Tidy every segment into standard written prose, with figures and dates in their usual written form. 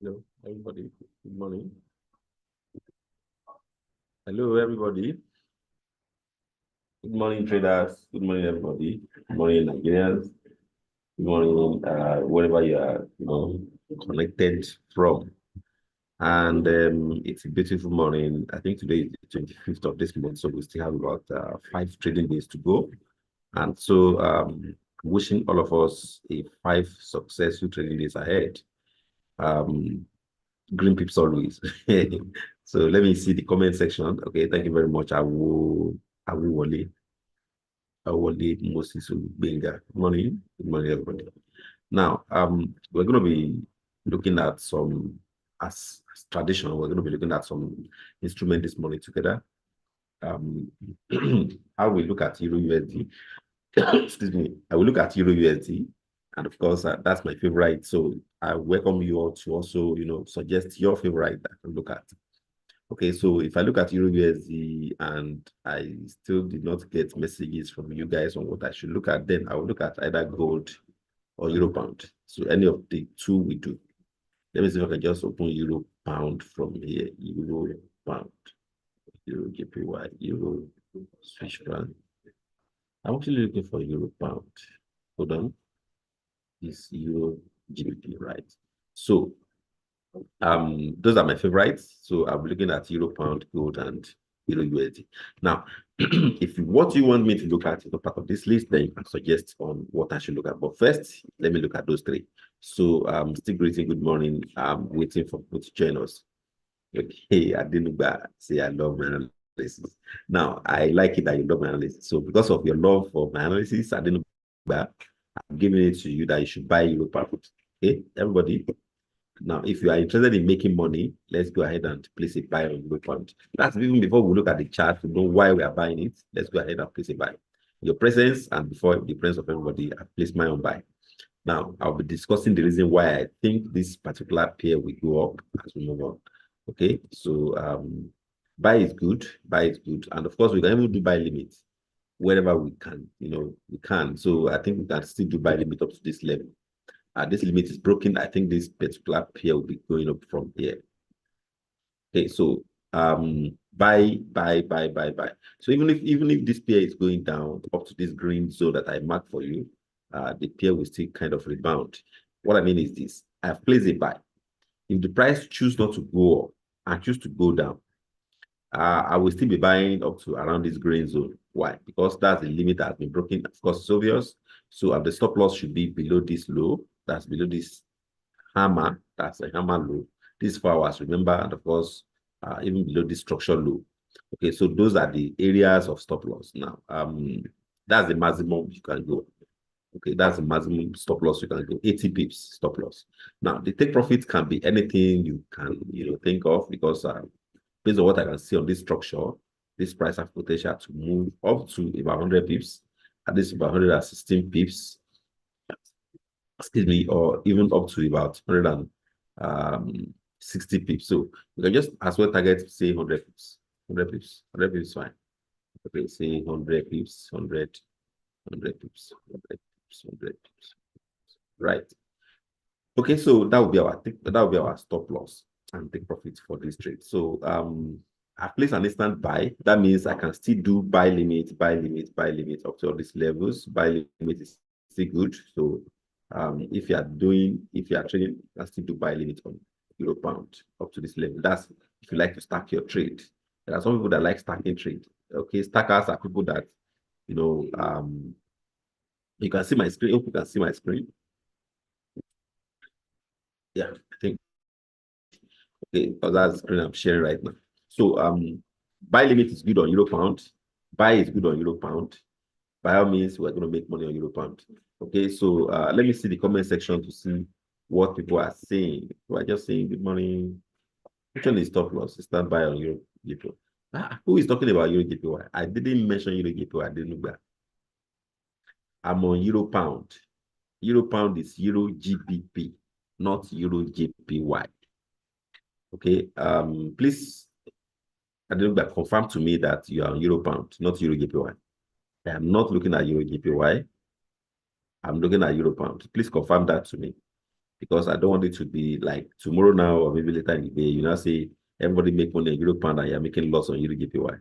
Hello, everybody. Good morning. Hello, everybody. Good morning, traders. Good morning, everybody. Good morning, Nigerians. Good morning, wherever you are, connected from. And it's a beautiful morning. I think today is the 25th of this month, so we still have about 5 trading days to go. And so, wishing all of us a 5 successful trading days ahead. Green pips always. So let me see the comment section. Okay, thank you very much. Wale Moses Benga. Good morning. Good morning, everybody. Now, we're going to be looking at some, as traditional, we're going to be looking at some instrument this morning together. How we look at Euro USD. Excuse me. I will look at Euro USD, and of course, that's my favorite. So I welcome you all to also, suggest your favorite that I can look at. Okay, so if I look at Euro USD and I still did not get messages from you guys on what I should look at, then I will look at either gold or Euro pound. So any of the two we do. Let me see if I can just open Euro pound from here. Euro pound, Euro JPY, Euro Swiss franc. I'm actually looking for Euro pound. Hold on. This Euro GBP, right? So those are my favorites. So I'm looking at Euro pound, gold, and Euro USD. Now, if what you want me to look at is a part of this list, then you can suggest on what I should look at. But first, let me look at those three. So still greeting, good morning. I'm waiting for people to join us. Okay, I didn't say I love my analysis. Now, I like it that you love my analysis. So because of your love for my analysis, I didn't I'm giving it to you that you should buy Euro pound. Okay, everybody. Now, if you are interested in making money, let's go ahead and place a buy on Euro pound. That's even before we look at the chart to know why we are buying it. Let's go ahead and place a buy. In your presence and before the presence of everybody, I place my own buy. Now, I'll be discussing the reason why I think this particular pair will go up as we move on. Okay, so buy is good, and of course we can even do buy limits wherever we can. We can. So I think we can still do buy limit up to this level. This limit is broken. I think this particular pair will be going up from here. Okay, so buy. So even if this pair is going down up to this green zone that I marked for you, the pair will still kind of rebound. What I mean is this: I have placed a buy. If the price choose not to go up and choose to go down, I will still be buying up to around this green zone. Why? Because that's the limit that has been broken. Of course, it's obvious. So the stop loss should be below this low. That's below this hammer. That's a hammer low. This 4 hours, remember, and of course, even below this structure low. Okay, so those are the areas of stop loss. Now, that's the maximum you can go. Okay, that's the maximum stop loss you can go. 80 pips stop loss. Now, the take profit can be anything you can think of, because based on what I can see on this structure, this price has potential to move up to about 100 pips, at least about 116 pips, excuse me, or even up to about 160 pips. So you can just as well target, say 100 pips. 100 pips. 100 pips fine. Okay, say 100 pips, 100 pips, 100 pips, 100 pips. Right. Okay, so that would be our stop loss and take profit for this trade. So I place an instant buy. That means I can still do buy limit up to all these levels. Buy limit is still good. So if you are trading, you can still do buy limit on Euro pound up to this level. That's if you like to stack your trade. There are some people that like stacking trade. Okay, stackers are people that you can see my screen. Hope you can see my screen. Yeah, I think okay, because that's the screen I'm sharing right now. So buy limit is good on Euro pound. Buy is good on Euro pound. By all means, we're going to make money on Euro pound. Okay, so let me see the comment section to see what people are saying. People are just saying good morning. Which one is stop loss? Stand by on Euro GPY. Who is talking about Euro GPY? I didn't mention Euro GPY. I didn't know that. I'm on Euro pound. Euro pound is Euro GBP, not Euro JPY. Okay, please, I don't know, confirm to me that you are on Euro pound, not Euro JPY. I am not looking at Euro JPY. I'm looking at Euro pound. Please confirm that to me. because I don't want it to be like tomorrow now or maybe later in the day, you know, say everybody make money in Euro pound and you're making loss on Euro GPY.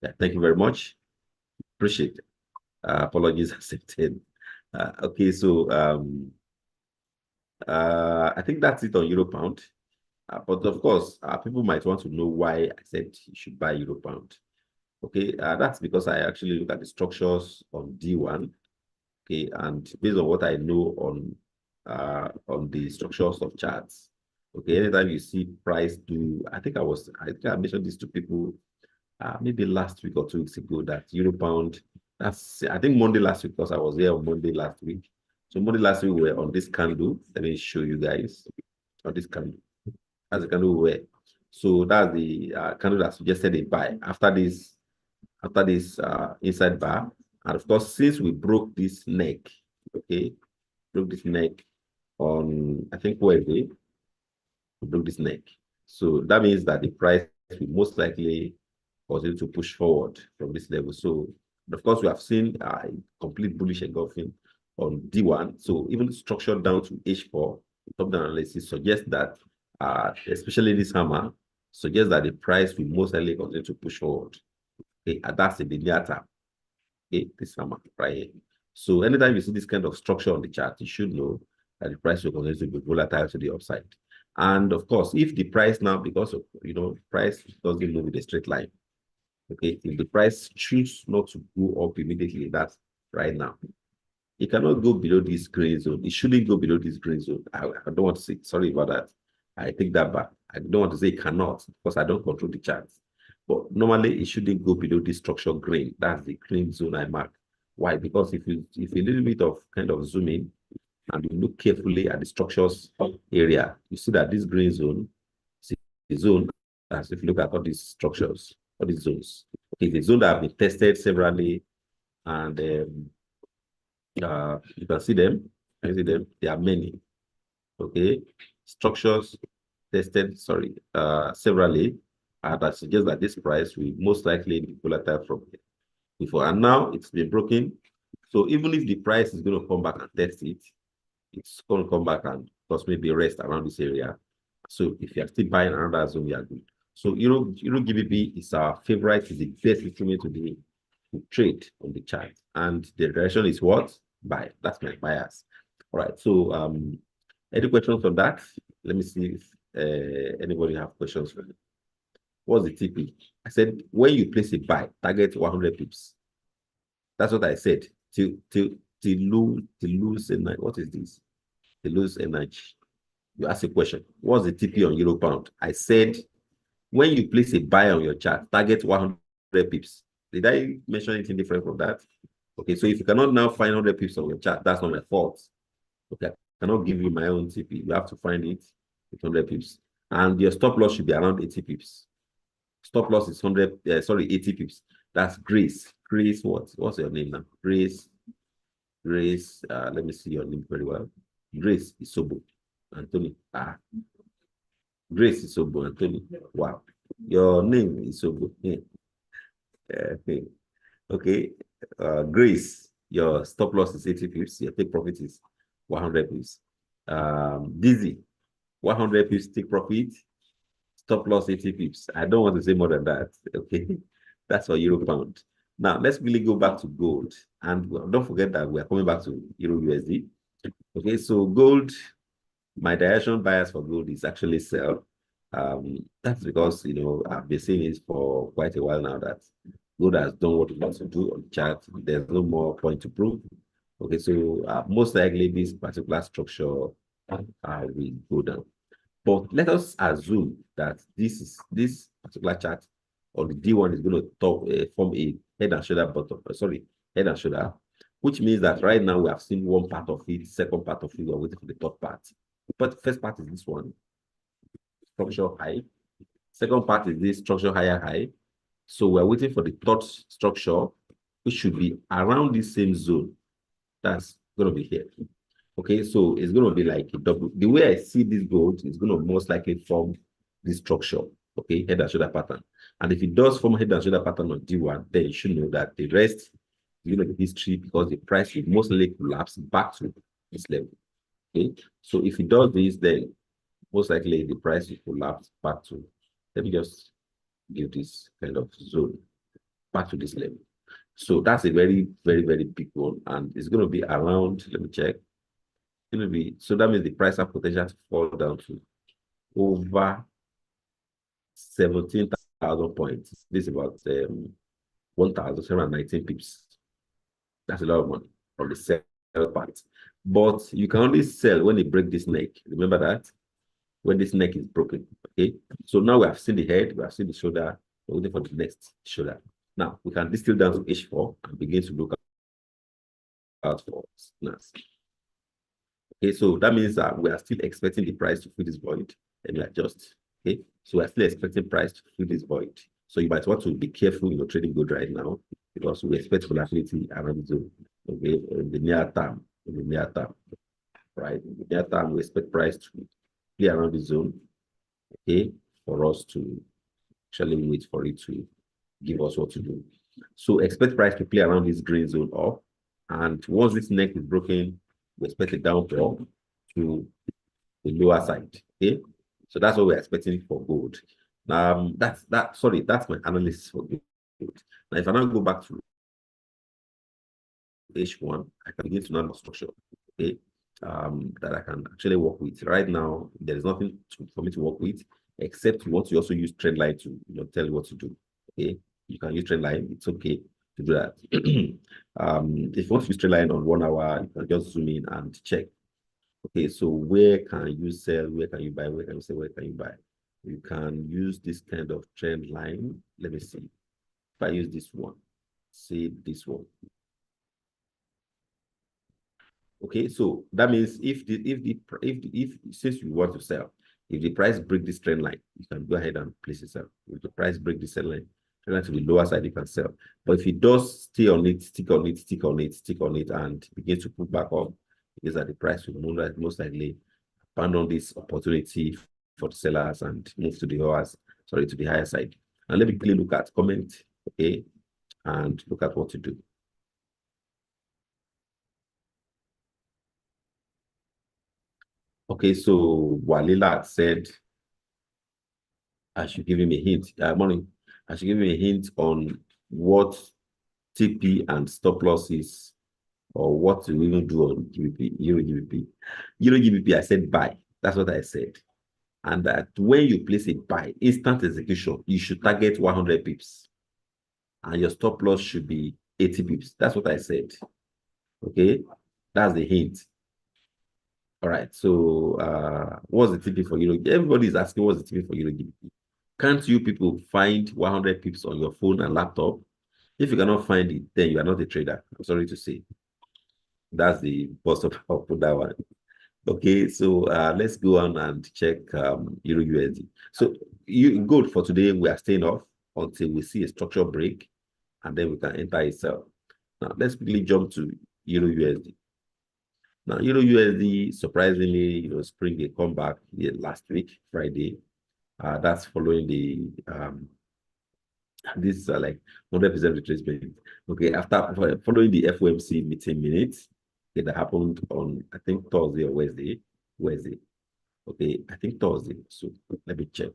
Yeah, thank you very much. Appreciate it. Apologies accepted. Okay, so I think that's it on Euro pound. But of course, people might want to know why I said you should buy Euro pound. Okay, that's because I actually look at the structures on D1. Okay, and based on what I know on the structures of charts. Okay, anytime you see price do, I think I mentioned this to people maybe last week or 2 weeks ago that Euro pound. That's I think Monday last week because I was here on Monday last week. So Monday last week we were on this candle. Let me show you guys on this candle. That's the candle we were. So that's the candle that suggested a buy after this inside bar. And of course, since we broke this neck, okay, broke this neck on I think Wednesday, we broke this neck. So that means that the price will most likely continue to push forward from this level. So of course, we have seen a complete bullish engulfing on D1. So even structured down to H4, top-down analysis suggests that, especially this hammer, suggests that the price will most likely continue to push forward. Okay, and that's in the near term. Okay, this hammer right here. So anytime you see this kind of structure on the chart, you should know that the price will continue to be volatile to the upside. And of course, if the price now, because of price doesn't move with a straight line. Okay, if the price choose not to go up immediately, that's right now. It cannot go below this green zone. It shouldn't go below this green zone. I don't want to say, sorry about that. I take that back. I don't want to say it cannot because I don't control the charts. But normally it shouldn't go below this structure green. That's the green zone I mark. Why? Because if a little bit of kind of zoom in and you look carefully at the structures area, you see that this green zone is the zone, as if you look at all these structures, all these zones. Okay, the zone that have been tested severally, and you can see them. I see them. There are many. Okay, structures tested. Sorry, severally, that suggests that this price will most likely be volatile from here before, and now it's been broken. So even if the price is going to come back and test it, it's going to come back and plus maybe rest around this area. So if you are still buying another zone, you are good. So GBP is our favorite, is the best instrument to trade on the chart, and the direction is what? Buy. That's my bias. All right. So any questions on that? Let me see if anybody have questions for me. What's the TP? I said when you place a buy, target 100 pips. That's what I said. To lose a night. What is this? To lose a night. You ask a question. What's the TP on Euro pound? I said when you place a buy on your chart, target 100 pips. Did I mention anything different from that? Okay, so if you cannot now find 100 pips on your chart, that's not my fault. Okay, I cannot give you my own TP. You have to find it with 100 pips. And your stop loss should be around 80 pips. Stop loss is 80 pips. That's Grace. Grace, what's your name now? Grace, let me see your name very well. Grace Isobo, Anthony. Grace Isobo, Anthony. Wow. Your name is Isobo. Yeah. Okay. Grace, your stop loss is 80 pips. Your take profit is 100 pips. Dizzy, 100 pips take profit. Stop loss 80 pips. I don't want to say more than that. Okay. That's for Euro pound. Now, let's really go back to gold. And don't forget that we are coming back to Euro USD. Okay, so gold, my direction bias for gold is actually sell. That's because, I've been saying this for quite a while now that gold has done what it wants to do on the chart. There's no more point to prove. Okay, so most likely this particular structure will go down. But let us assume that this particular chart on the D1 is going to form a head and shoulder bottom. Head and shoulder, which means that right now we have seen one part of it, second part of it, we're waiting for the third part. But first part is this one, structure high. Second part is this structure higher high. So we're waiting for the third structure, which should be around the same zone. That's going to be here. Okay, so it's going to be like a double. The way I see this gold is going to most likely form this structure. Okay, head and shoulder pattern. And if it does form a head and shoulder pattern on D1, then you should know that the rest, the history, because the price will most likely collapse back to this level. Okay, so if it does this, then most likely the price will collapse back to, let me just give this kind of zone back to this level. So that's a very, very, very big one. And it's going to be around, let me check. It's going to be, so that means the price has potential to fall down to over 17,000 points. This is about 1,719 pips. That's a lot of money from the sell part. But you can only sell when they break this neck. Remember that? When this neck is broken. Okay. So now we have seen the head, we have seen the shoulder, we're waiting for the next shoulder. Now we can distill down to H4 and begin to look out for snaps. Okay, so that means that we are still expecting the price to fill this void and we adjust. Okay, so we're still expecting price to fill this void. So you might want to be careful in your trading gold right now because we expect volatility around the zone. Okay, in the near term, right? In the near term, we expect price to play around the zone. Okay, for us to actually wait for it to give us what to do. So expect price to play around this green zone up. And once this neck is broken, we expect a downfall to the lower side. Okay. So that's what we're expecting for gold. That's my analysis for gold. Now, if I now go back to H1, I can begin to learn the structure. Okay. That I can actually work with. Right now, there is nothing for me to work with, except you want to also use trend line to tell you what to do. Okay. You can use trend line, it's okay to do that. If you want to use trend line on 1 hour, you can just zoom in and check. Okay, so where can you sell? Where can you buy? Where can you sell? Where can you buy? You can use this kind of trend line. Let me see. If I use this one, say this one. Okay, so that means if since you want to sell, if the price break this trend line, you can go ahead and place it sell. If the price break this trend line to the lower side, you can sell. But if it does stay on it, stick on it, stick on it, stick on it, and begin to pull back up, because that the price will most likely abandon this opportunity for the sellers and move to the higher side. And let me quickly look at comment, okay, and look at what to do. Okay, so Walila said I should give him a hint. Morning. I should give him a hint on what TP and stop loss is, or what to even do on GBP, Euro GBP. Euro GBP, I said buy. That's what I said. And that when you place a buy, instant execution, you should target 100 pips. And your stop loss should be 80 pips. That's what I said. Okay, that's the hint. All right, so what's the TP for Euro? Everybody is asking what's the TP for Euro GBP. Can't you people find 100 pips on your phone and laptop? If you cannot find it, then you are not a trader. I'm sorry to say. That's the post of that one. Okay, so let's go on and check Euro USD. So gold for today, we are staying off until we see a structural break, and then we can enter itself. Now, let's quickly jump to Euro USD. Now, Euro USD, surprisingly, spring a comeback last week, Friday. That's following the this is like 100% retracement. Okay, after following the FOMC meeting minutes, okay, that happened on I think Thursday or Wednesday. Okay, I think Thursday. So let me check.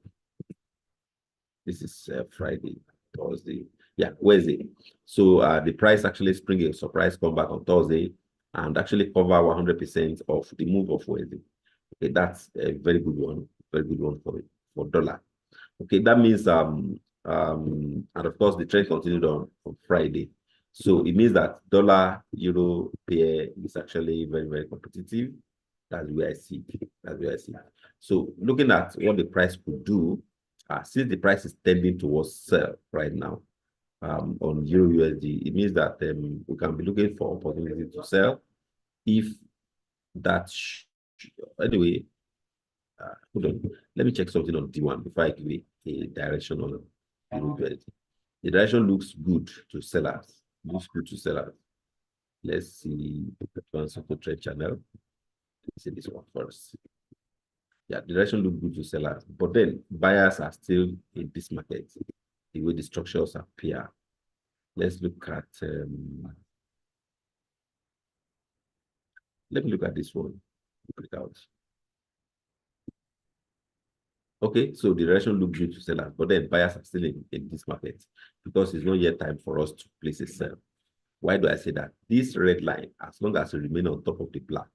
This is Friday, Thursday. Yeah, Wednesday. So the price actually spring a surprise comeback on Thursday and actually cover 100% of the move of Wednesday. Okay, that's a very good one. Very good one for dollar. Okay, that means and of course the trend continued on Friday. So it means that dollar euro pair is actually very, very competitive. That's where I see it. That's where I see it. So looking at what the price could do, since the price is tending towards sell right now on Euro USD, it means that we can be looking for opportunity to sell if that anyway. Hold on. Let me check something on D1 before I give a direction on Euro USD. The direction looks good to sellers. Looks good to sellers. Let's see the transfer trade channel. Let's see this one first. Yeah, the direction looks good to sellers, but then buyers are still in this market. The way the structures appear. Let's look at. Let me look at this one. breakout. Okay, so the direction looks good to sellers, but then buyers are still in this market because it's not yet time for us to place a sell. Why do I say that? This red line, as long as it remains on top of the black,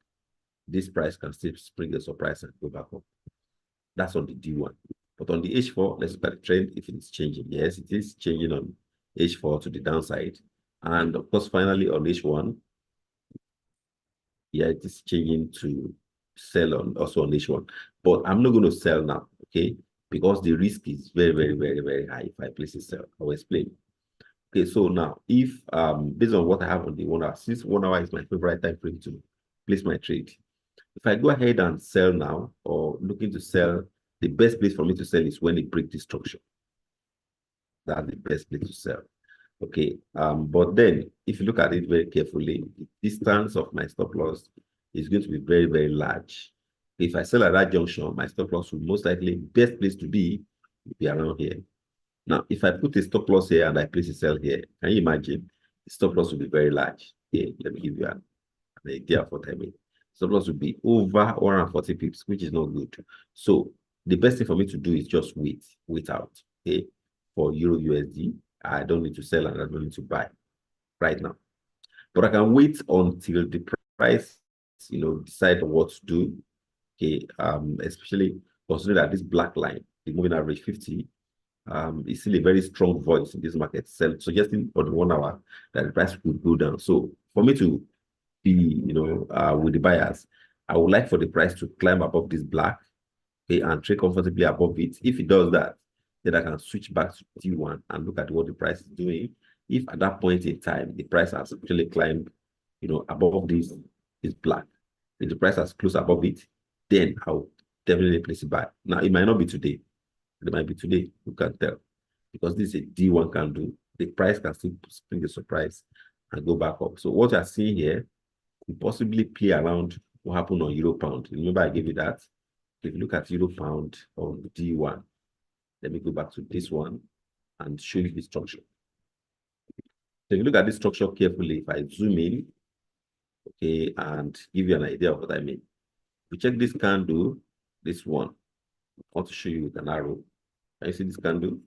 this price can still spring a surprise and go back up. That's on the D1. But on the H4, let's look at the trend if it is changing. Yes, it is changing on H4 to the downside. And of course, finally on H1, yeah, it is changing to sell on also on H1. But I'm not going to sell now, okay? Because the risk is very, very, very, very high if I place a sell. I will explain. Okay, so now if based on what I have on the 1 hour, since 1 hour is my favorite time frame to place my trade, if I go ahead and sell now or looking to sell, the best place for me to sell is when it breaks the structure. That's the best place to sell. Okay, but then if you look at it very carefully, the distance of my stop loss is going to be very, very large. If I sell at that junction, my stop loss will most likely, best place to be will be around here. Now, if I put a stop loss here and I place a sell here, can you imagine? The stop loss will be very large. Here, let me give you an idea of what I mean. Stop loss will be over 140 pips, which is not good. So the best thing for me to do is just wait out. Okay, for Euro USD, I don't need to sell and I don't need to buy right now. But I can wait until the price, decide what to do. Okay, especially considering that this black line, the moving average 50, is still a very strong voice in this market, suggesting on the 1 hour that the price could go down. So for me to be, with the buyers, I would like for the price to climb above this black, okay, and trade comfortably above it. If it does that, then I can switch back to T1 and look at what the price is doing. If at that point in time, the price has actually climbed, above this black, if the price has closed above it, then I'll definitely place it back. Now, it might not be today. It might be today. You can tell. Because this is a D1 candle. The price can still spring a surprise and go back up. So what you're seeing here could possibly play around what happened on Euro Pound. Remember, I gave you that. If you look at Euro Pound on D1, let me go back to this one and show you the structure. So if you look at this structure carefully, if I zoom in, okay, and give you an idea of what I mean. If you check this candle, this one, I want to show you with an arrow. Can you see this candle?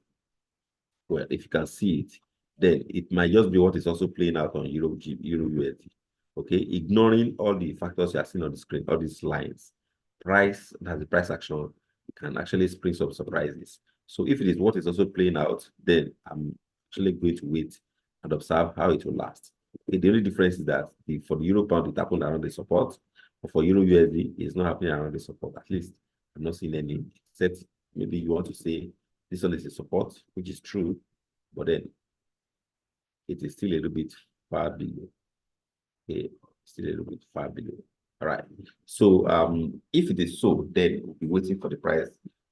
Well, if you can see it, then it might just be what is also playing out on Euro USD. Okay, ignoring all the factors you are seeing on the screen, all these lines, price, that's the price action, can actually spring some surprises. So if it is what is also playing out, then I'm actually going to wait and observe how it will last. Okay, the only difference is that for the Euro Pound, it happened around the support, but for Euro USD, it's not happening around the support. At least I'm not seeing any, except maybe you want to say this one is a support, which is true, but then it is still a little bit far below. Okay, still a little bit far below. All right. So if it is so, then we'll be waiting for the price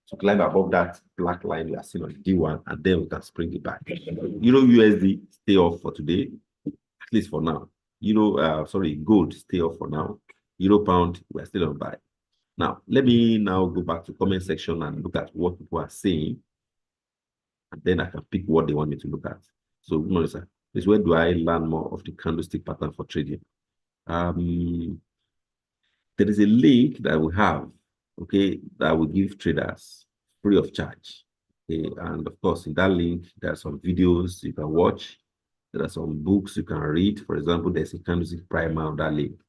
to climb above that black line we are seeing on D1, and then we can spring it back. Euro USD stay off for today, at least for now. Gold stay off for now. Euro Pound, we're still on buy. Now, let me now go back to comment section and look at what people are saying, and then I can pick what they want me to look at. So, Melissa, is where do I learn more of the candlestick pattern for trading? There is a link that we have, okay, that will give traders free of charge. Okay, and of course, in that link, there are some videos you can watch. There are some books you can read. For example, there's a candlestick primer on that link.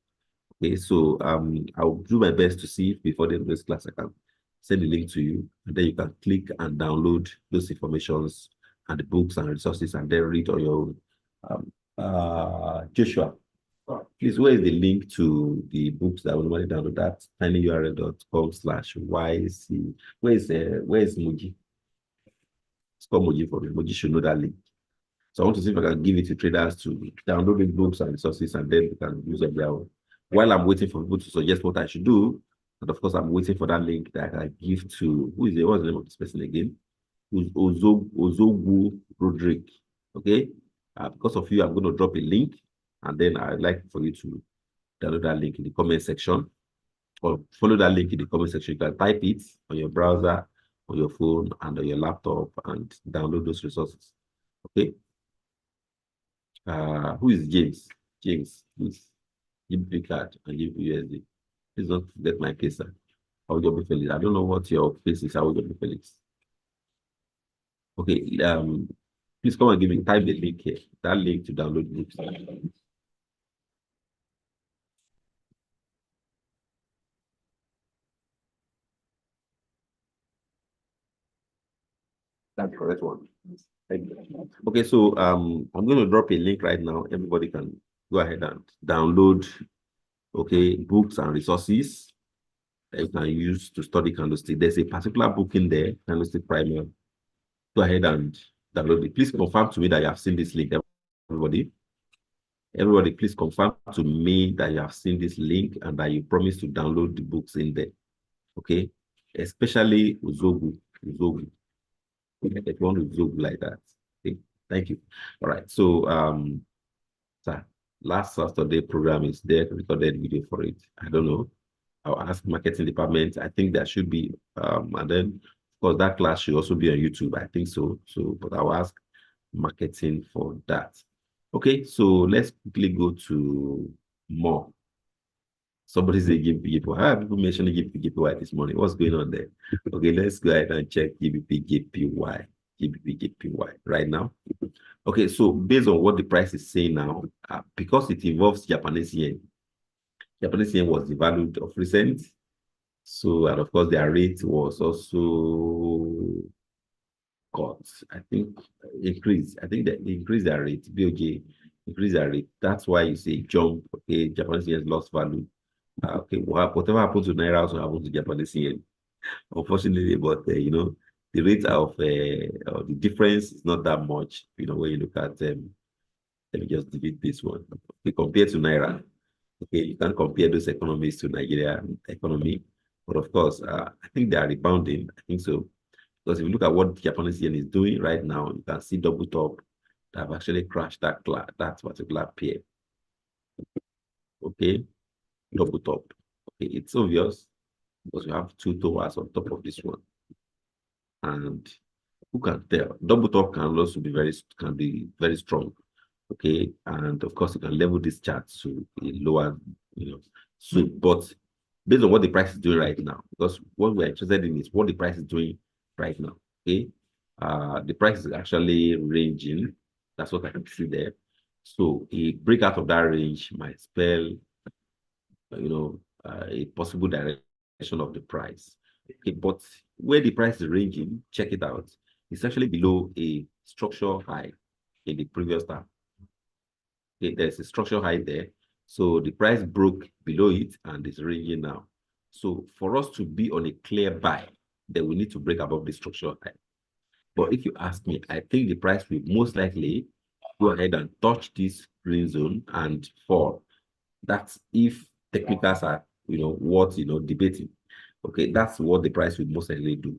Okay, so I'll do my best to see if before the end of this class, I can send the link to you, and then you can click and download those informations and the books and resources, and then read on your own. Joshua, please, where is the link to the books that I normally download? That tinyurl.com/YC. Where is Muji? It's called Muji for me. Muji should know that link. So I want to see if I can give it to traders to download the books and resources, and then we can use on their own. While I'm waiting for people to suggest what I should do, and of course, I'm waiting for that link that I can give to, what's the name of this person again? Ozogu Roderick. Okay? Because of you, I'm going to drop a link, and then I'd like for you to download that link in the comment section, or follow that link in the comment section. You can type it on your browser, on your phone, and on your laptop, and download those resources. Okay? Who is James? James, please. GBP card and GBP USD. Please don't forget my pacer. Awujobi Felix. I don't know what your face is, Awujobi Felix. Okay, please come and give me type the link here. That link to download books. That's the correct one. Thank you. Okay, so I'm going to drop a link right now. Everybody can go ahead and download, okay, books and resources that you can use to study candlestick. There's a particular book in there, Candlestick Primer. Go ahead and download it. Please confirm to me that you have seen this link, everybody. Everybody, please confirm to me that you have seen this link and that you promise to download the books in there. Okay, especially Uzogu. If you want to Uzogu like that. Okay, thank you. All right. So sir, last Saturday program is there, recorded video for it. I don't know. I'll ask marketing department. I think there should be and then of course that class should also be on YouTube. I think so. But I'll ask marketing for that. Okay, so let's quickly go to more. Somebody say GBP. How are people mentioning GBP this morning? What's going on there? Okay, let's go ahead and check GBP right now. Okay, so based on what the price is saying now, because it involves Japanese yen was devalued of recent. So, and of course, their rate was also cut. I think increased. I think that they increased their rate. BOJ increased their rate. That's why you see jump. Okay, Japanese yen lost value. Okay, whatever happened to Naira also happened to Japanese yen. Unfortunately, but you know, the rate of the difference is not that much. You know, when you look at them, let me just delete this one. Okay, compared to Naira, okay, you can compare those economies to Nigeria economy, but of course, I think they are rebounding. I think so, because if you look at what Japanese yen is doing right now, you can see double top that have actually crashed that particular pair. Okay, double top. Okay, it's obvious because you have two towers on top of this one, and who can tell? Double top can also be very strong. Okay, and of course you can level this chart to a lower, you know. So, but based on what the price is doing right now, because what we're interested in is what the price is doing right now. Okay, the price is actually ranging. That's what I can see there. So a break out of that range might spell, you know, a possible direction of the price. Okay, but where the price is ranging, check it out. It's actually below a structural high in the previous time. Okay, there's a structural high there. So the price broke below it and is ranging now. So for us to be on a clear buy, then we need to break above the structural high. But if you ask me, I think the price will most likely go ahead and touch this green zone and fall. That's if technicals are, you know, what, you know, debating. Okay, that's what the price will most likely do.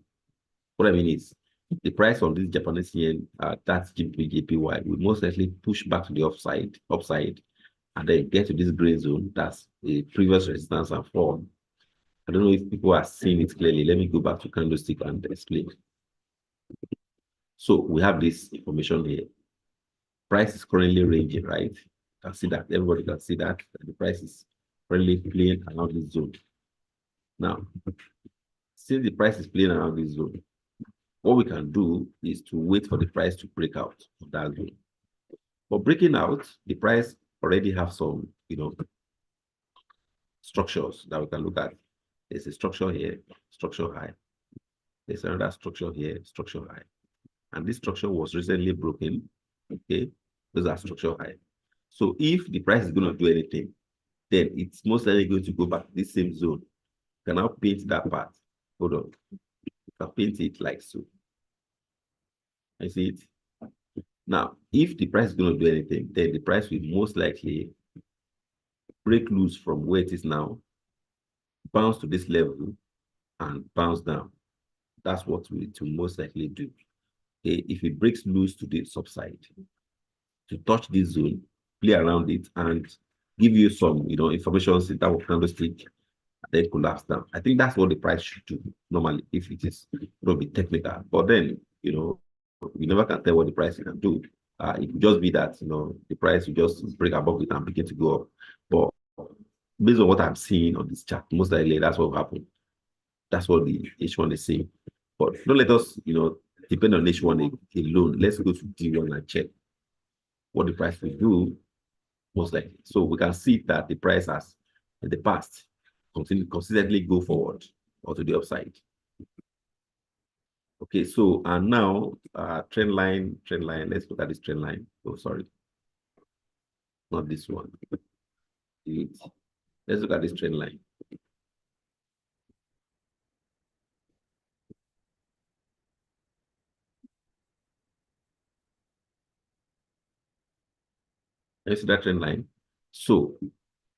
What I mean is, the price on this Japanese yen, that's JPY, will most likely push back to the upside, and then get to this green zone. That's the previous resistance and fall. I don't know if people are seeing it clearly. Let me go back to candlestick and explain. So we have this information here. Price is currently ranging, right? You can see that. Everybody can see that. The price is currently playing around this zone. Now, since the price is playing around this zone, what we can do is to wait for the price to break out of that zone. For breaking out, the price already have some, you know, structures that we can look at. There's a structure here, structure high. There's another structure here, structure high. And this structure was recently broken. Okay, those are structure high. So if the price is going to do anything, then it's most likely going to go back to this same zone. You can now paint that part. Hold on. You can paint it like so. I see it. Now, if the price is going to do anything, then the price will most likely break loose from where it is now, bounce to this level, and bounce down. That's what we to most likely do. Okay, if it breaks loose to the subside, to touch this zone, play around it, and give you some, you know, information in terms of candlestick, and then collapse down. I think that's what the price should do normally if it is going to be technical. But then, you know, we never can tell what the price can do. It could just be that, you know, the price will just break above it and begin to go up. But based on what I'm seeing on this chart, most likely that's what will happen. That's what the H1 is saying. But don't let us, depend on H1 alone. Let's go to D1 and check what the price will do, most likely. So we can see that the price has, in the past, consistently go forward or to the upside. Okay, so and now trend line. Let's look at this trend line. Oh, sorry, not this one. Let's look at this trend line. Let's see that trend line. So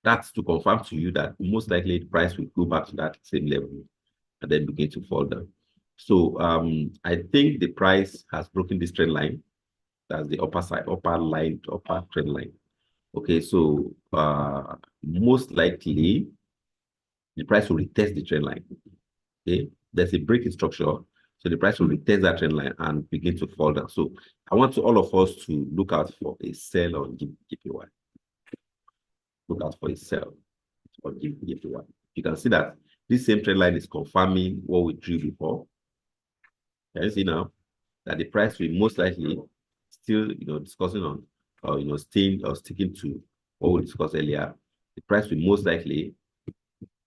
that's to confirm to you that most likely the price will go back to that same level and then begin to fall down. So I think the price has broken this trend line. That's the upper side, upper trend line. Okay, so most likely the price will retest the trend line. Okay, there's a break in structure, so the price will retest that trend line and begin to fall down. So I want all of us to look out for a sell on JPY. Look out for a sell on JPY. You can see that this same trend line is confirming what we drew before. Can you see now that the price will most likely still, discussing on, or staying or sticking to what we discussed earlier. The price will most likely,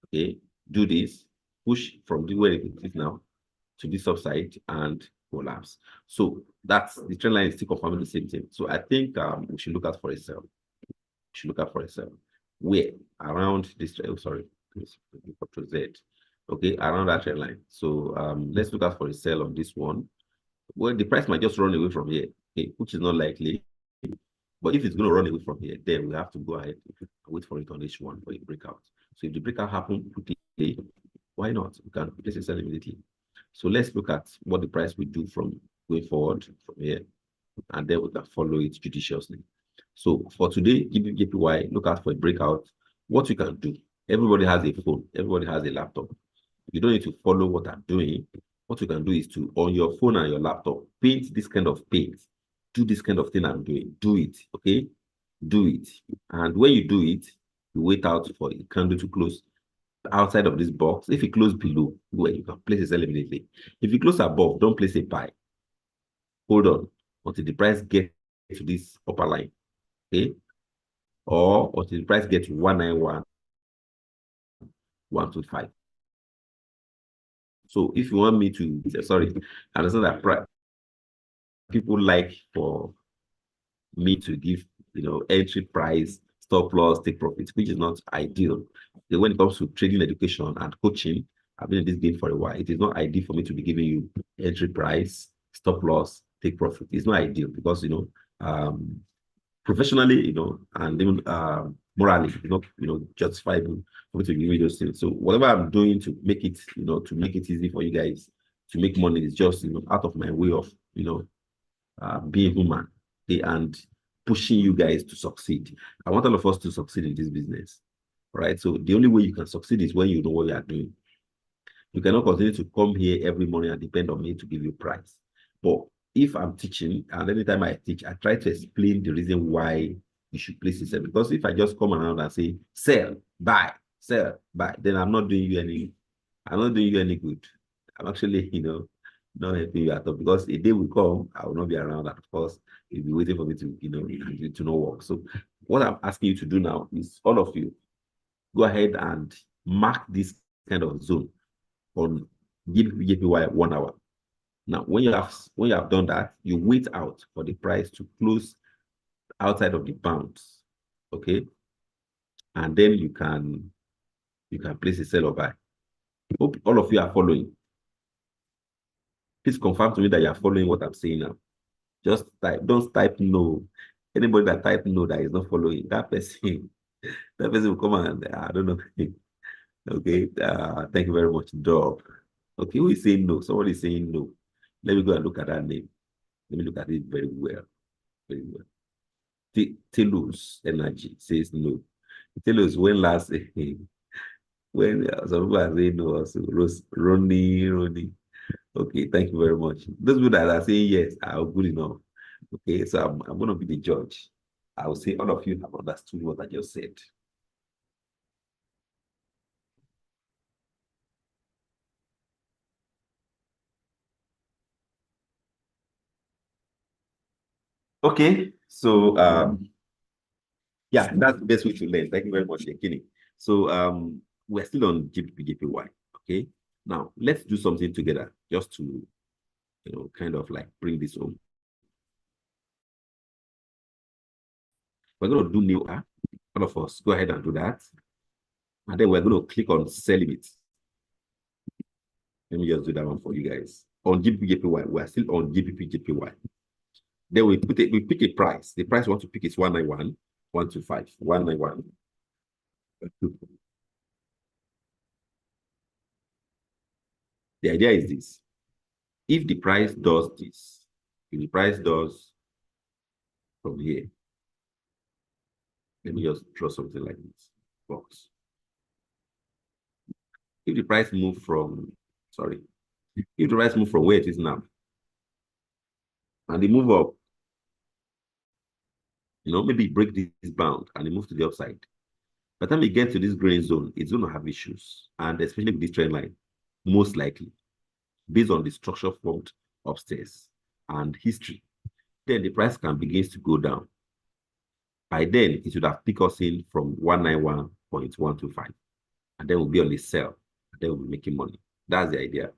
okay, do this, push from where it is now to this upside and collapse. So that's the trend line is still confirming the same thing. So I think we should look out for a sell. We should look out for a sell. Where around this, sorry, to Z. Okay, around that trend line. So let's look out for a sell on this one. Well, the price might just run away from here, okay, which is not likely. But if it's going to run away from here, then we have to go ahead and wait for it on H1 for a breakout. So if the breakout happens quickly, why not? We can place a sell immediately. So let's look at what the price will do from going forward from here, and then we can follow it judiciously. So for today, JPY, look out for a breakout. What you can do, everybody has a phone, everybody has a laptop. You don't need to follow what I'm doing. What you can do is to, on your phone and your laptop, paint this kind of paint. Do this kind of thing I'm doing. Do it, okay? Do it. And when you do it, you wait out for a candle to close outside of this box. If it close below, where you can place a sell immediately. If you close above, don't place a buy. Hold on until the price gets to this upper line, okay? Or until the price gets to 191, 125. So if you want me to, sorry, I understand that people like for me to give, entry price, stop loss, take profits, which is not ideal. When it comes to trading education and coaching, I've been in this game for a while. It is not ideal for me to be giving you entry price, stop loss, take profit. It's not ideal because, professionally, and even morally, justifiable for me to give you those things. So whatever I'm doing to make it, to make it easy for you guys to make money is just, out of my way of, being human, and pushing you guys to succeed. I want all of us to succeed in this business, right? So the only way you can succeed is when you know what you are doing. You cannot continue to come here every morning and depend on me to give you price. But if I'm teaching, and anytime I teach, I try to explain the reason why you should place it. Because if I just come around and say, sell, buy, then I'm not doing you any good. I'm actually, not helping you at all, because a day will come, I will not be around, and of course, you'll be waiting for me to, to not work. So what I'm asking you to do now is, all of you, go ahead and mark this kind of zone on JPY 1 hour. Now, when you have done that, you wait out for the price to close outside of the bounds, okay? And then you can place a sell or buy. Hope all of you are following. Please confirm to me that you are following what I'm saying now. Just don't type no. Anybody that type no that is not following, that person will come and I don't know. Okay, thank you very much, dog. Okay, who is saying no? Somebody is saying no. Let me go and look at that name. Let me look at it very well. Very well. Telos Energy says no. Telos, when last when some people are saying no also. Ronnie. Okay, thank you very much. Those people that are saying yes are good enough. Okay, so I'm going to be the judge. I will say all of you have understood what I just said. Okay, so yeah, that's the best way to learn. Thank you very much, Ekini. So we're still on GBP/JPY. Okay, now let's do something together just to kind of like bring this home. We're going to do new app. All of us go ahead and do that. And then we're going to click on sell limit. Let me just do that one for you guys. On GBP/JPY, we're still on GBP/JPY. Then we pick a price. The price we want to pick is 191, 125, 191. The idea is this. If the price does this, if the price does from here, let me just draw something like this box. If the price move from, sorry, if the price move from where it is now, and they move up, maybe break this bound and they move to the upside. By the time you get to this green zone, it's going to have issues, and especially with this trend line, most likely, based on the structure formed upstairs and history, then the price can begin to go down. By then, it should have picked us in from 191.125, and then we'll be on the sell, and then we'll be making money. That's the idea.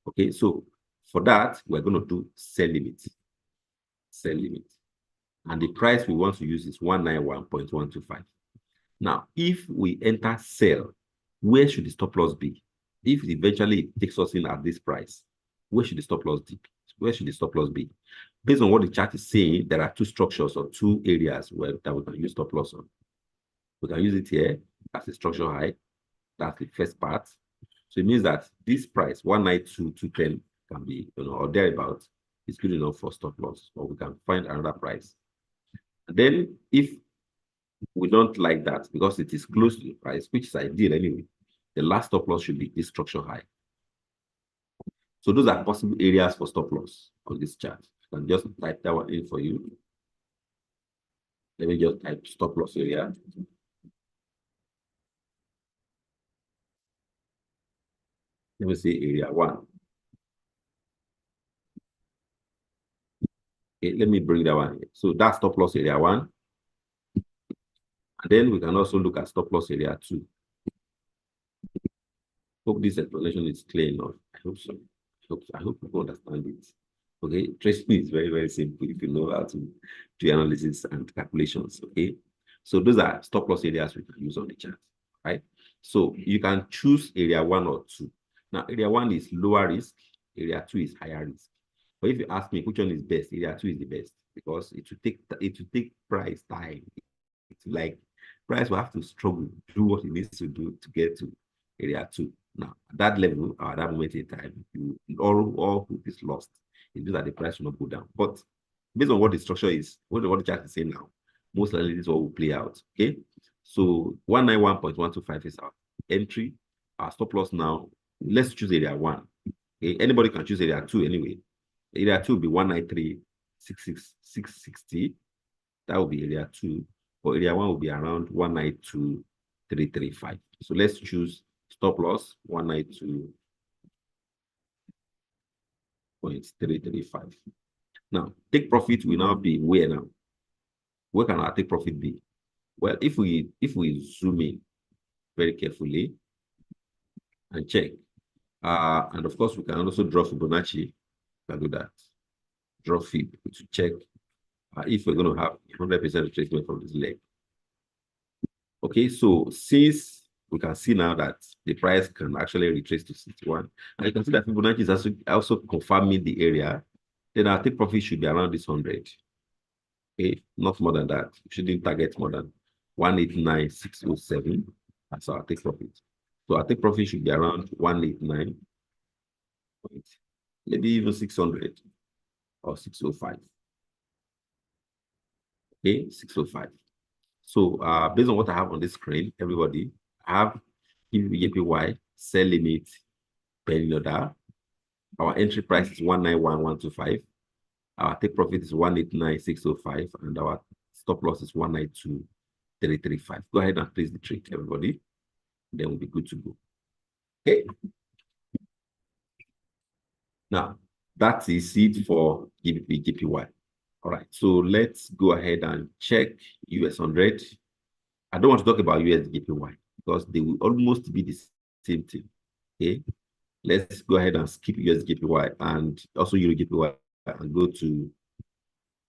Okay, so for that, we're going to do sell limit. Sell limit. And the price we want to use is 191.125. Now, if we enter sell, where should the stop loss be? If eventually it takes us in at this price, where should the stop loss be? Where should the stop loss be? Based on what the chart is saying, there are two structures or two areas that we can use stop loss on. We can use it here as a structural high. That's the first part. So it means that this price, 192.210, can be, or thereabouts, is good enough for stop loss, or we can find another price. And then if we don't like that because it is close to the price, which is ideal anyway, the last stop loss should be this structural high. So those are possible areas for stop loss on this chart. I can just type that one in for you. Let me just type stop loss area. Let me see area 1. Okay, let me bring that one here. So that's stop loss area 1. And then we can also look at stop loss area 2. Hope this explanation is clear enough. I hope so. I hope people understand it. Okay, trading is very, very simple if you know how to do analysis and calculations. Okay, so those are stop loss areas we can use on the chart, right? So you can choose area 1 or 2. Now, area 1 is lower risk, area 2 is higher risk. But if you ask me which one is best, area 2 is the best because it will take price time. It's like price will have to struggle, do what it needs to do to get to area 2. Now, at that level, at that moment in time, all hope is lost. It means that the price will not go down. But based on what the structure is, what the chart is saying now, most likely this is what will play out. Okay. So 191.125 is our entry. Our stop loss now. Let's choose area 1. Okay. Anybody can choose area 2 anyway. Area 2 will be 193.660. That will be area 2. But area 1 will be around 192.335. So let's choose stop loss 192.335. Now, take profit will now be where now? Where can our take profit be? Well, if we zoom in very carefully and check, and of course we can also draw Fibonacci. Can do that. Draw Fib to check if we're going to have 100% retracement from this leg. Okay, so since we can see now that the price can actually retrace to 61, and you can see that Fibonacci is also confirming the area, then our take profit should be around this 100. Okay, not more than that. We shouldn't target more than 189,607. That's our take profit. So our take profit should be around 189, maybe even 600 or 605. Okay, 605. So based on what I have on this screen, everybody, I have GBP/JPY, sell limit, pending order. Our entry price is 191,125. Our take profit is 189,605, and our stop loss is 192,335. Go ahead and place the trade, everybody. Then we'll be good to go. Okay. Now, that is it for GBP/JPY. All right, so let's go ahead and check US 100. I don't want to talk about USJPY because they will almost be the same thing. Okay, let's go ahead and skip USJPY and also EURJPY and go to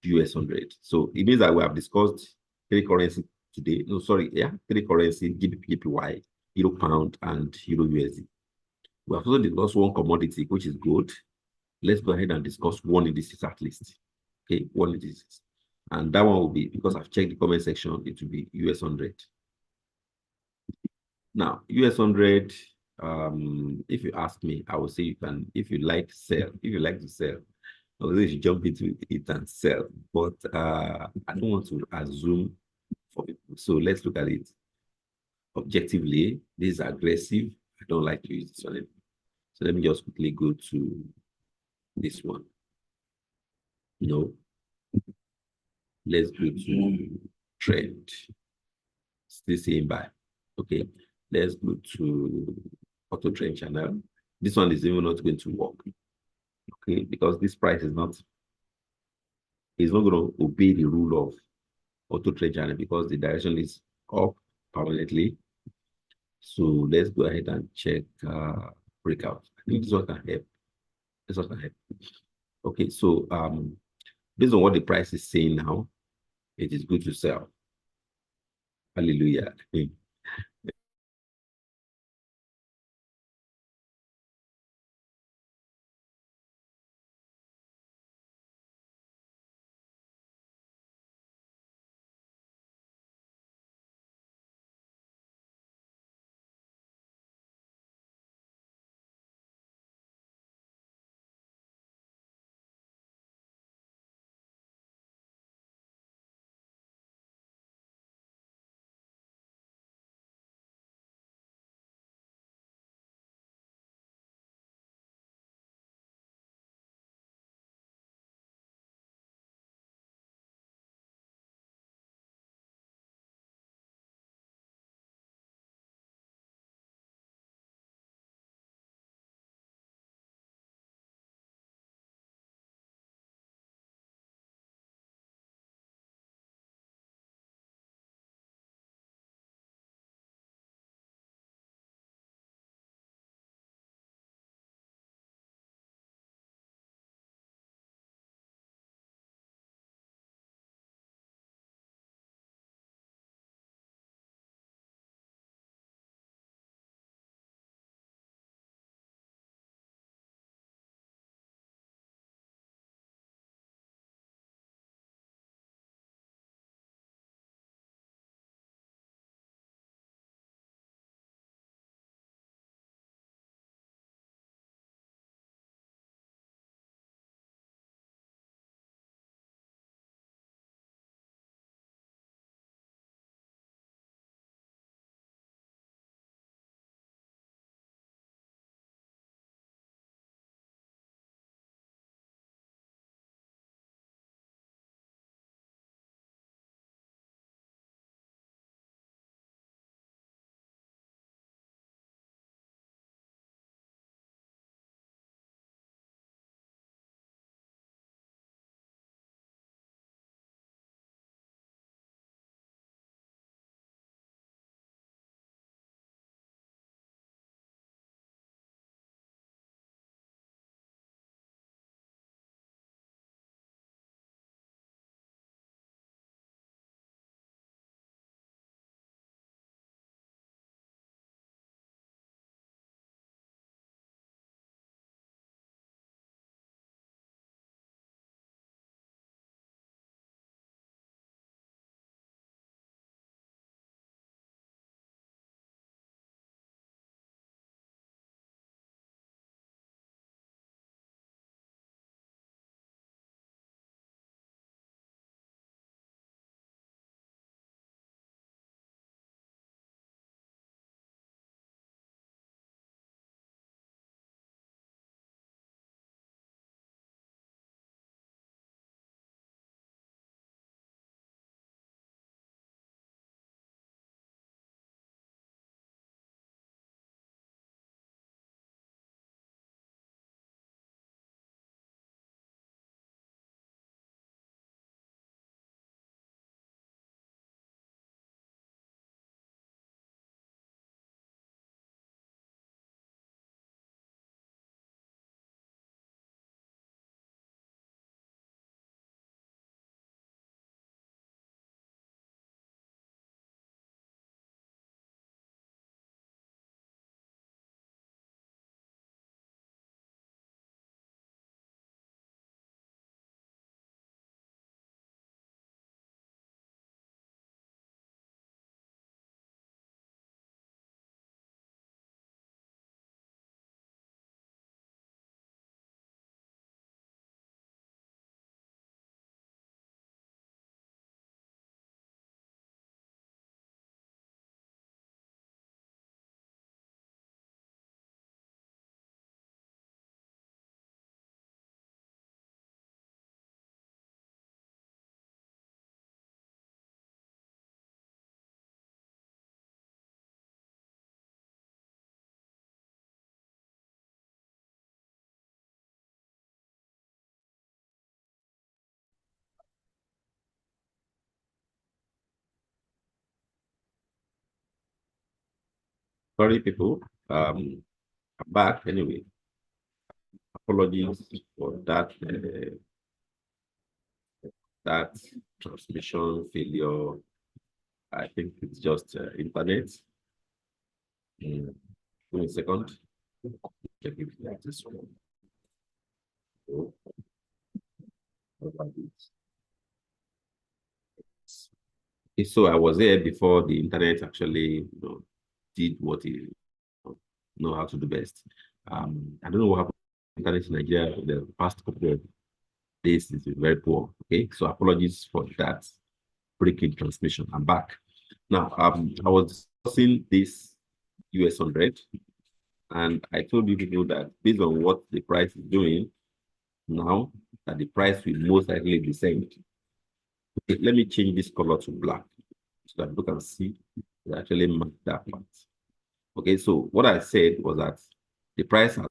US 100. So it means that we have discussed three currency today. No, sorry, yeah, three currency, GBP, Euro Pound, and Euro USD. We have also discussed one commodity, which is gold. Let's go ahead and discuss one indices at least. Okay, one indices. And that one will be, because I've checked the comment section, it will be US 100. Now, US 100, if you ask me, I will say you can, if you like sell, if you like to sell, although you should jump into it and sell. But I don't want to assume for people. So let's look at it objectively. This is aggressive. I don't like to use this one. So let me just quickly go to this one. No, let's go to trend. Still saying buy. Okay, let's go to auto trend channel. This one is even not going to work. Okay, because this price is not going to obey the rule of auto trade channel because the direction is up permanently. So let's go ahead and check breakout. I think this one can help. This one can help. Okay, so based on what the price is saying now, it is good to sell. Hallelujah. Sorry, people. I'm back anyway. Apologies for that transmission failure. I think it's just internet. Mm. Give me a second. Check if this one. Oh, what about this? Okay, so I was there before the internet actually, did what it know how to do best. I don't know what happened to internet in Nigeria for the past couple of days. Is very poor. Okay, so apologies for that breaking transmission. I'm back now. I was discussing this US 100, and I told you people that based on what the price is doing now, that the price will most likely descend. Okay, let me change this color to black so that you can see it actually mark that part. Okay, so what I said was that the price has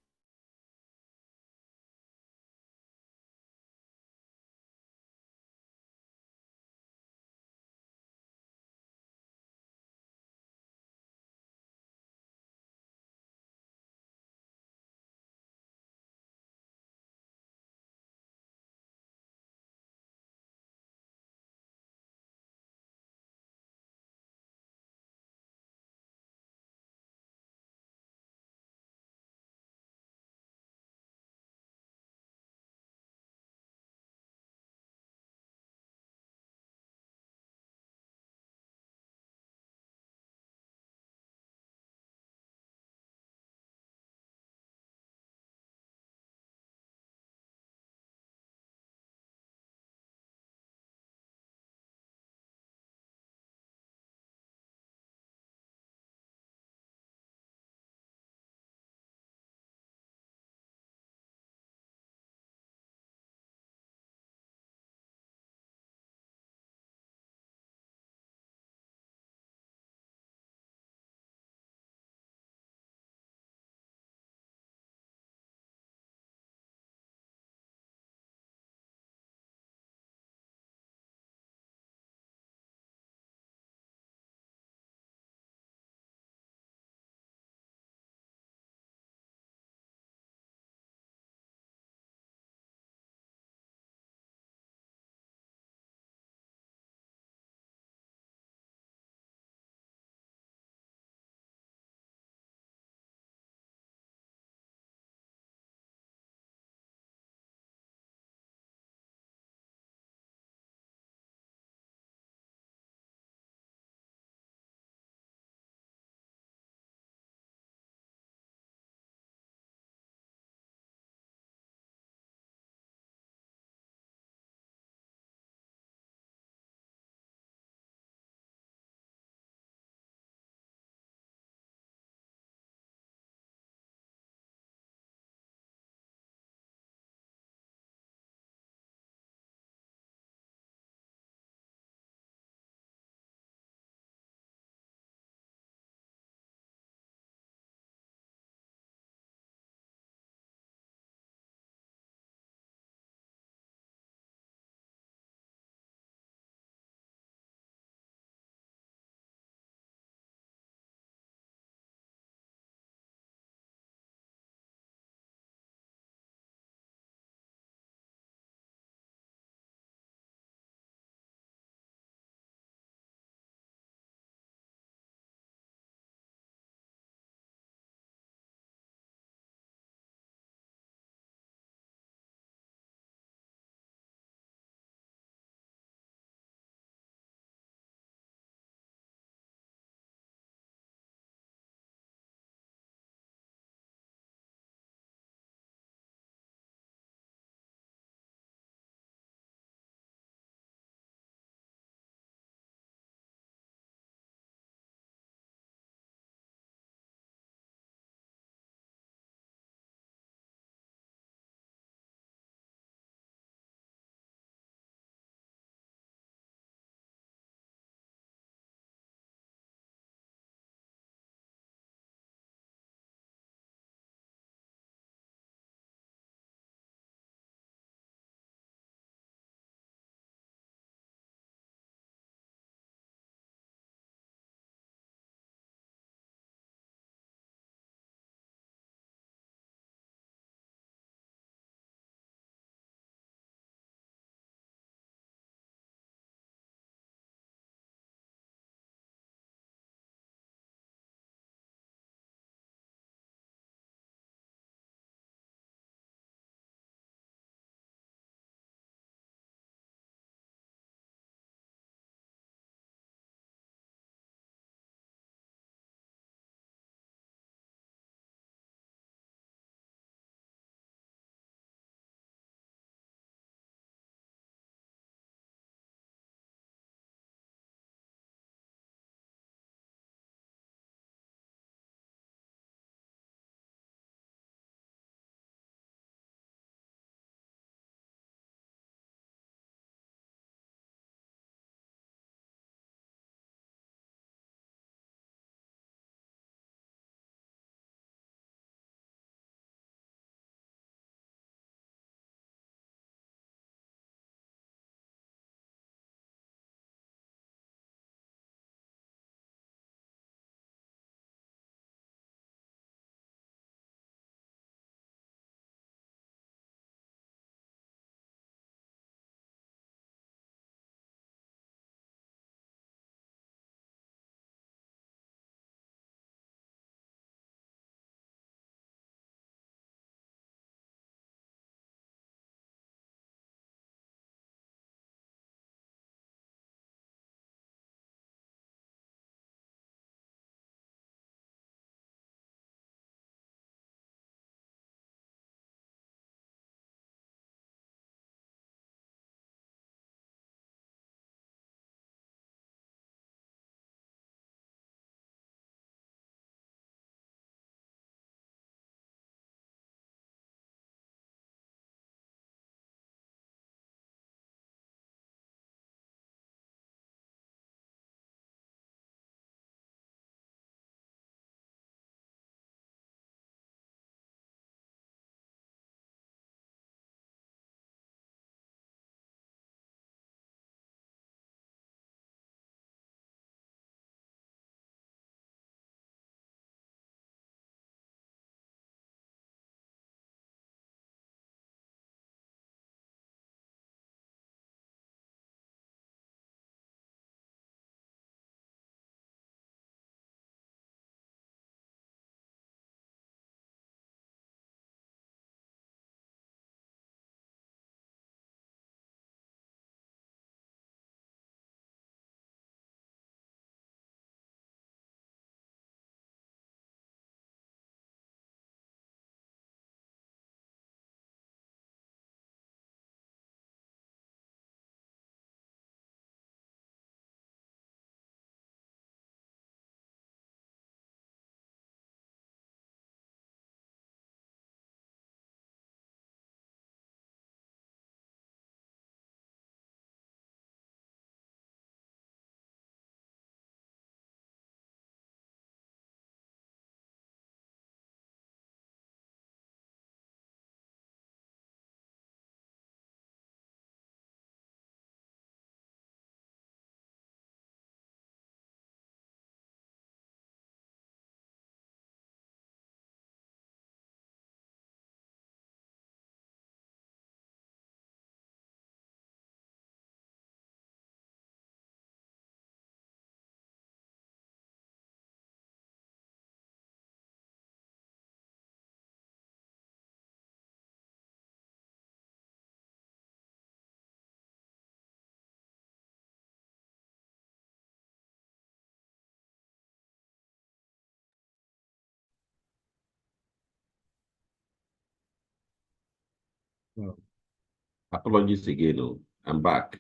Apologies again. Oh, I'm back.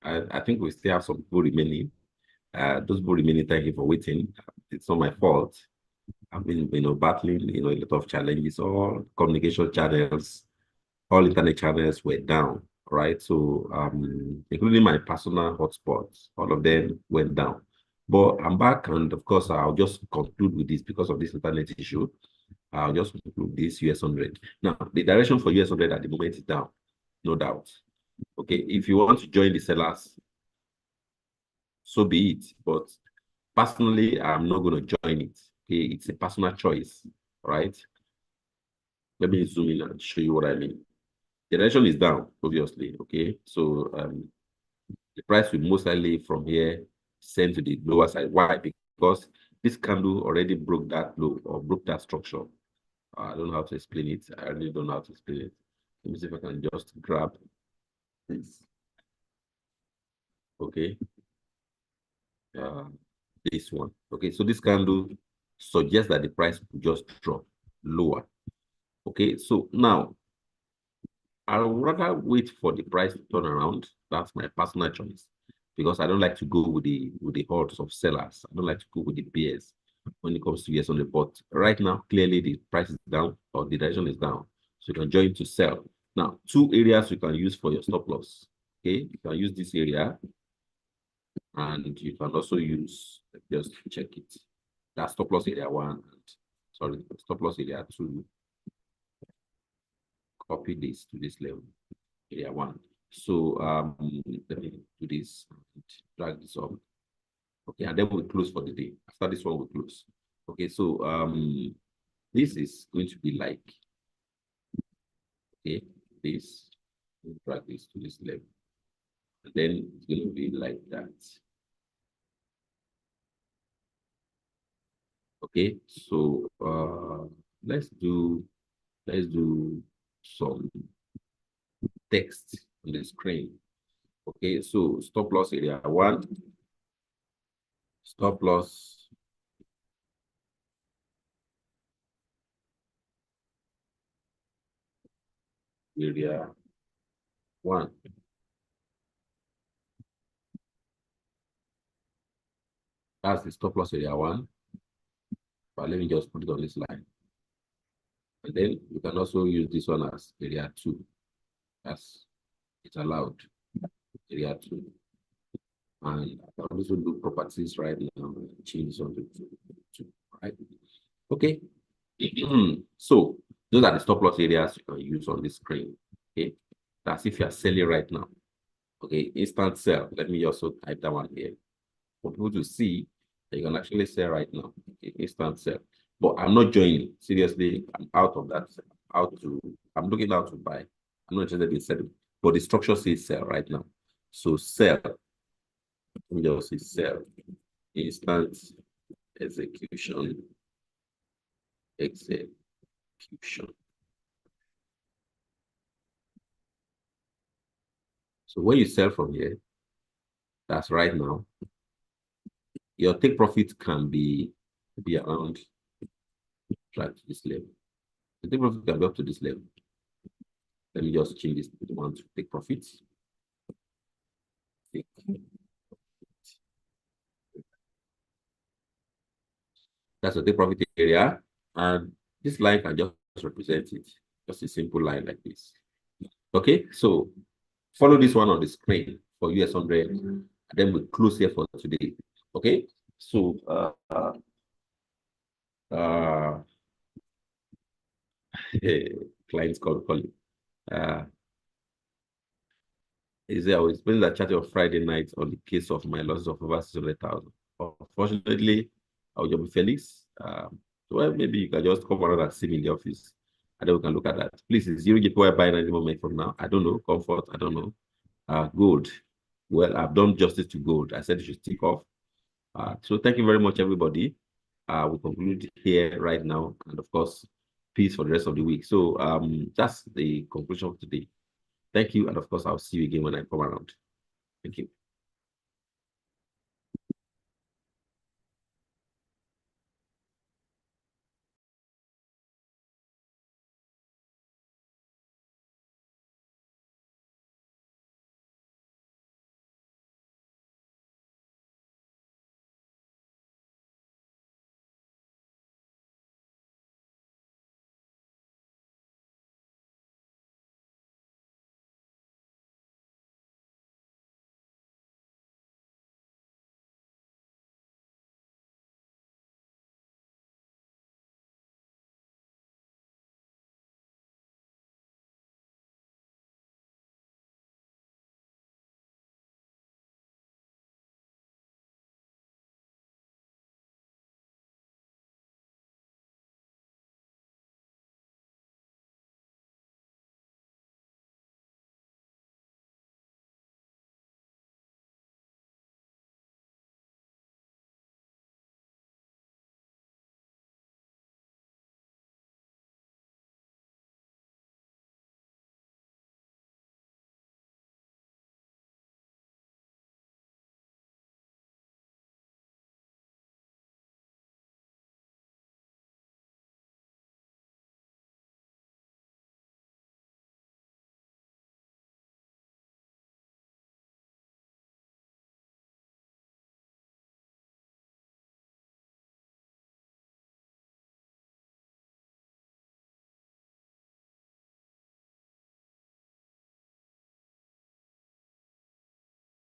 I think we still have some people remaining. Those people remaining, thank you for waiting. It's not my fault. I've been, battling, a lot of challenges. All communication channels, all internet channels were down, right? So, including my personal hotspots, all of them went down. But I'm back, and of course, I'll just conclude with this because of this internet issue. I'll just conclude this US 100. Now, the direction for US 100 at the moment is down, no doubt. Okay, if you want to join the sellers, so be it. But personally, I'm not going to join it. Okay, it's a personal choice, right? Let me zoom in and show you what I mean. The direction is down, obviously. Okay, so the price will most likely from here send to the lower side. Why? Because this candle already broke that low or broke that structure. I don't know how to explain it. I really don't know how to explain it. Let me see if I can just grab this. Okay. This one. Okay, so this candle suggests that the price will just drop lower. Okay, so now I would rather wait for the price to turn around. That's my personal choice because I don't like to go with the hordes of sellers. I don't like to go with the bears when it comes to yes on the but right now clearly the price is down or the direction is down, so you can join to sell. Now, two areas you can use for your stop loss. Okay, you can use this area and you can also use, just check it, that's stop loss area 1 and sorry, stop loss area 2. Copy this to this level, area 1. So let me do this and drag this up. Okay, and then we'll close for the day. After this one, we'll close. Okay, so this is going to be like, okay, this, we'll drag this to this level. And then it's going to be like that. Okay, so let's do some text on the screen. Okay, so stop loss area 1, stop loss area 1. That's the stop loss area 1. But let me just put it on this line. And then you can also use this one as area 2. That's it's allowed. Area 2. And I can also do properties right now and change this on to 2. Right? Okay. So those are the stop loss areas you can use on the screen. Okay. That's if you are selling right now. Okay, instant sell. Let me also type that one here for people to see that you can actually sell right now. Okay, instant sell. But I'm not joining. Seriously, I'm out of that. I'm looking out to buy. I'm not interested in selling. But the structure says sell right now. So sell. Let me just say sell. Instant execution. Execution. So when you sell from here, that's right now, your take profit can be around right to this level. The take profit can be up to this level. Let me just change this to one to take profits. That's the take profit area. And this line can just represent it. Just a simple line like this. Okay, so follow this one on the screen for US 100. And then we close here for today. Okay, so clients calling. Is there always been that chat on Friday night on the case of my losses of over 600,000? Unfortunately, I will be Felix. Well, maybe you can just come around and see me in the office, and then we can look at that. Please, is zero GPY buying at the moment from now? I don't know. Comfort, I don't know. Gold. Well, I've done justice to gold. I said it should stick off. So thank you very much, everybody. We conclude here right now, and of course, peace for the rest of the week. So that's the conclusion of today. Thank you, and of course, I'll see you again when I come around. Thank you.